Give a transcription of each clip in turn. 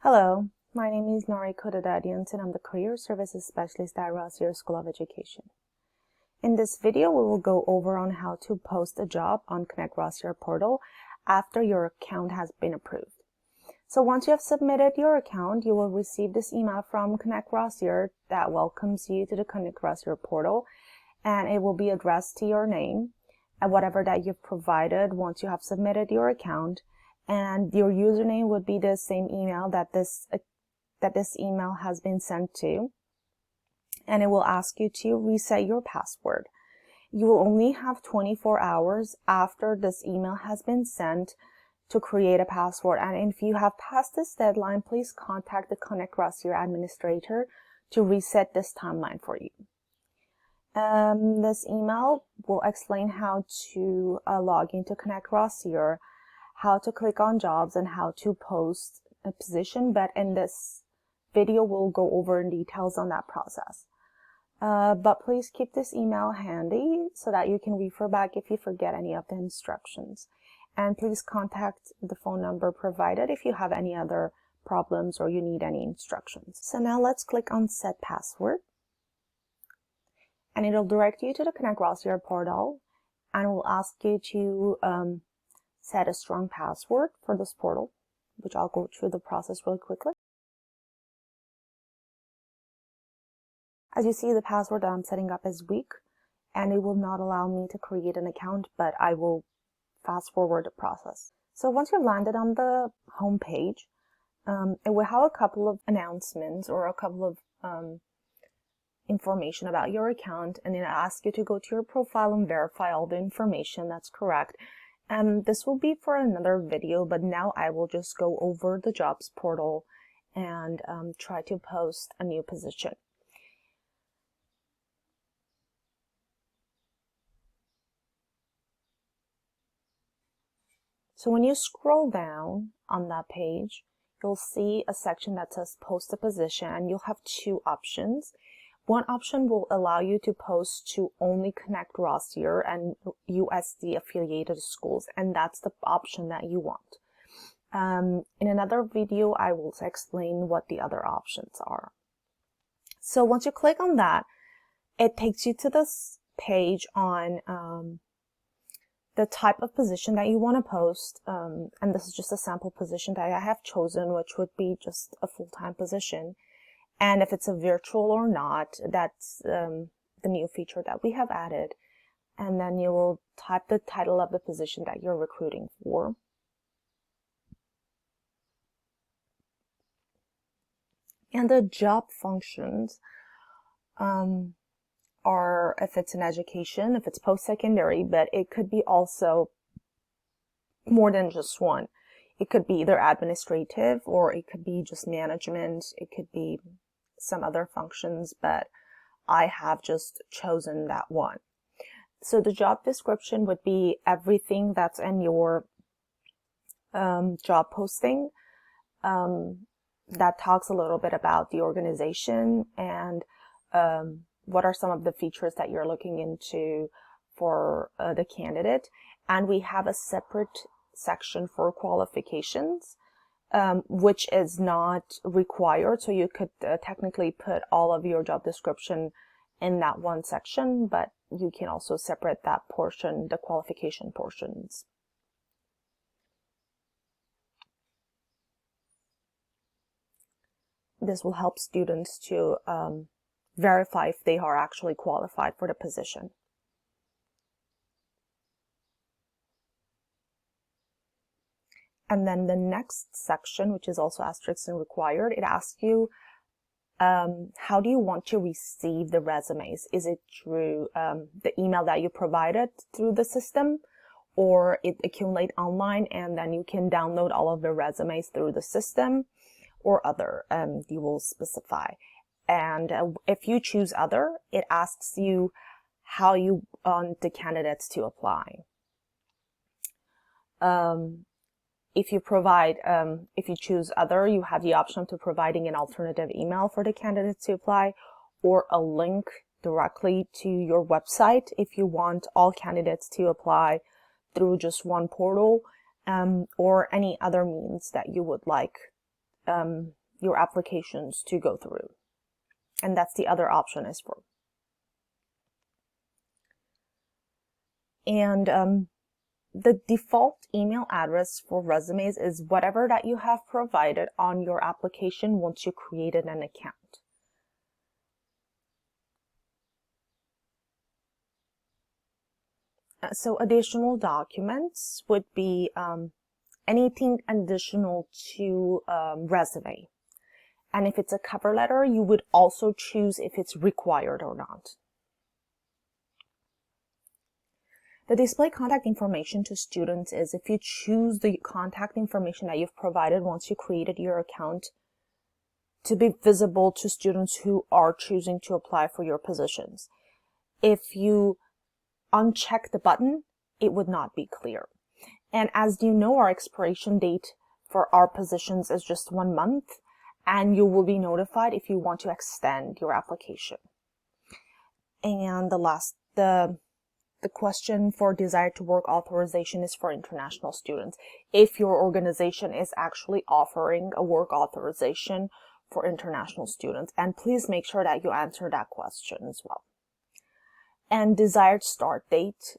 Hello, my name is Noriko Dadadians and I'm the Career Services Specialist at Rossier School of Education. In this video, we will go over on how to post a job on connectRossier portal after your account has been approved. So once you have submitted your account, you will receive this email from connectRossier that welcomes you to the connectRossier portal, and it will be addressed to your name and whatever that you've provided once you have submitted your account. And your username would be the same email that this email has been sent to, and it will ask you to reset your password. You will only have 24 hours after this email has been sent to create a password, and if you have passed this deadline, please contact the connectRossier administrator to reset this timeline for you. This email will explain how to log into connectRossier, how to click on jobs, and how to post a position, but in this video we'll go over in details on that process. But please keep this email handy so that you can refer back if you forget any of the instructions. And please contact the phone number provided if you have any other problems or you need any instructions. So now let's click on Set Password, and it'll direct you to the connectRossier portal, and will ask you to set a strong password for this portal, which I'll go through the process really quickly. As you see, the password that I'm setting up is weak, and it will not allow me to create an account, but I will fast forward the process. So once you've landed on the home page, it will have a couple of announcements or a couple of information about your account, and it'll ask you to go to your profile and verify all the information that's correct. This will be for another video, but now I will just go over the jobs portal and try to post a new position. So when you scroll down on that page, you'll see a section that says post a position, and you'll have two options. One option will allow you to post to only connectRossier and USD affiliated schools, and that's the option that you want. In another video, I will explain what the other options are. So once you click on that, it takes you to this page on the type of position that you want to post, and this is just a sample position that I have chosen, which would be just a full-time position. And if it's a virtual or not, that's the new feature that we have added. And then you will type the title of the position that you're recruiting for. And the job functions are if it's in education, if it's post-secondary, but it could be also more than just one. It could be either administrative, or it could be just management. It could be some other functions, but I have just chosen that one. So the job description would be everything that's in your job posting that talks a little bit about the organization and what are some of the features that you're looking into for the candidate. And we have a separate section for qualifications, which is not required. So you could technically put all of your job description in that one section, but you can also separate that portion, the qualification portions. This will help students to verify if they are actually qualified for the position. And then the next section, which is also asterisk and required, it asks you how do you want to receive the resumes? Is it through the email that you provided through the system, or it accumulate online and then you can download all of the resumes through the system, or other? You will specify. And if you choose other, it asks you how you want the candidates to apply. If you choose other, you have the option to providing an alternative email for the candidates to apply, or a link directly to your website if you want all candidates to apply through just one portal, or any other means that you would like your applications to go through. And that's the other option is for. And the default email address for resumes is whatever that you have provided on your application once you created an account. So additional documents would be anything additional to resume. And if it's a cover letter, you would also choose if it's required or not. The display contact information to students is if you choose the contact information that you've provided once you created your account to be visible to students who are choosing to apply for your positions. If you uncheck the button, it would not be clear. And as you know, our expiration date for our positions is just 1 month, and you will be notified if you want to extend your application. And the question for desired to work authorization is for international students. If your organization is actually offering a work authorization for international students, and please make sure that you answer that question as well. And desired start date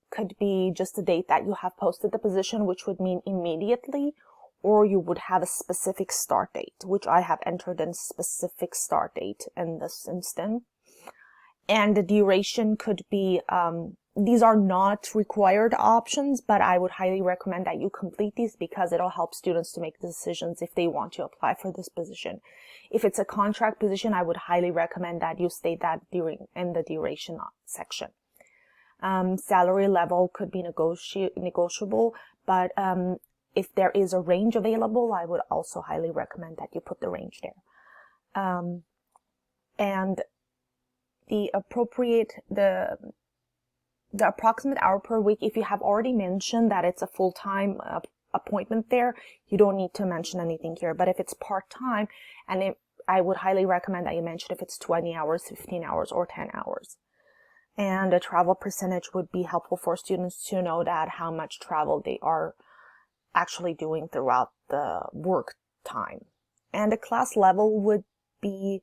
could be just the date that you have posted the position, which would mean immediately, or you would have a specific start date, which I have entered in specific start date in this instance. And the duration could be, these are not required options, but I would highly recommend that you complete these because it'll help students to make decisions if they want to apply for this position. If it's a contract position, I would highly recommend that you state that in the duration section. Salary level could be negotiable, but if there is a range available, I would also highly recommend that you put the range there. And the approximate hour per week, if you have already mentioned that it's a full-time appointment there, you don't need to mention anything here. But if it's part-time, and I would highly recommend that you mention if it's 20 hours, 15 hours, or 10 hours. And a travel percentage would be helpful for students to know that how much travel they are actually doing throughout the work time. And the class level would be,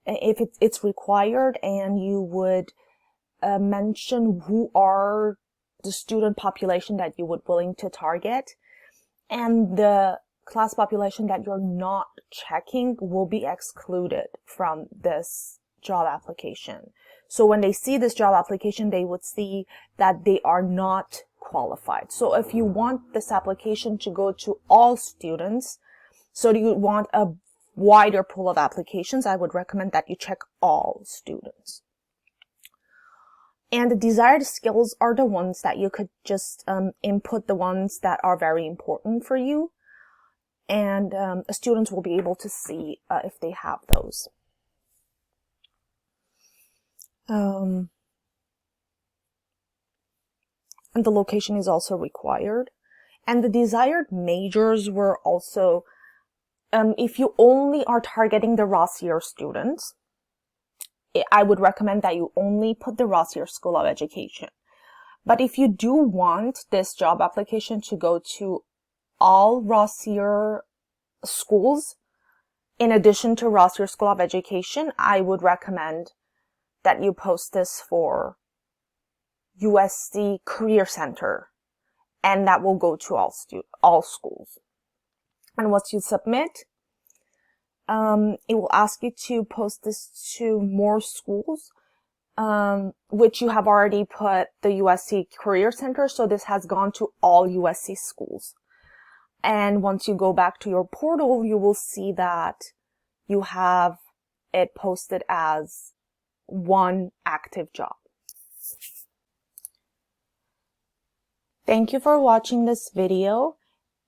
if it's required, and you would mention who are the student population that you would willing to target, and the class population that you're not checking will be excluded from this job application. So when they see this job application, they would see that they are not qualified. So if you want this application to go to all students, so you want a wider pool of applications, I would recommend that you check all students. And the desired skills are the ones that you could just input, the ones that are very important for you. And students will be able to see if they have those. And the location is also required. And the desired majors were also, if you only are targeting the Rossier students, I would recommend that you only put the Rossier School of Education. But if you do want this job application to go to all Rossier schools, in addition to Rossier School of Education, I would recommend that you post this for USC Career Center, and that will go to all schools. And once you submit, it will ask you to post this to more schools, which you have already put the USC Career Center, so this has gone to all USC schools. And once you go back to your portal, you will see that you have it posted as one active job. Thank you for watching this video,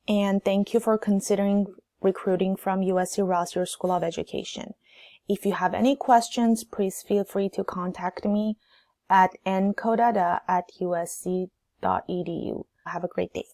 and thank you for considering recruiting from USC Rossier School of Education. If you have any questions, please feel free to contact me at nkodada@usc.edu. Have a great day.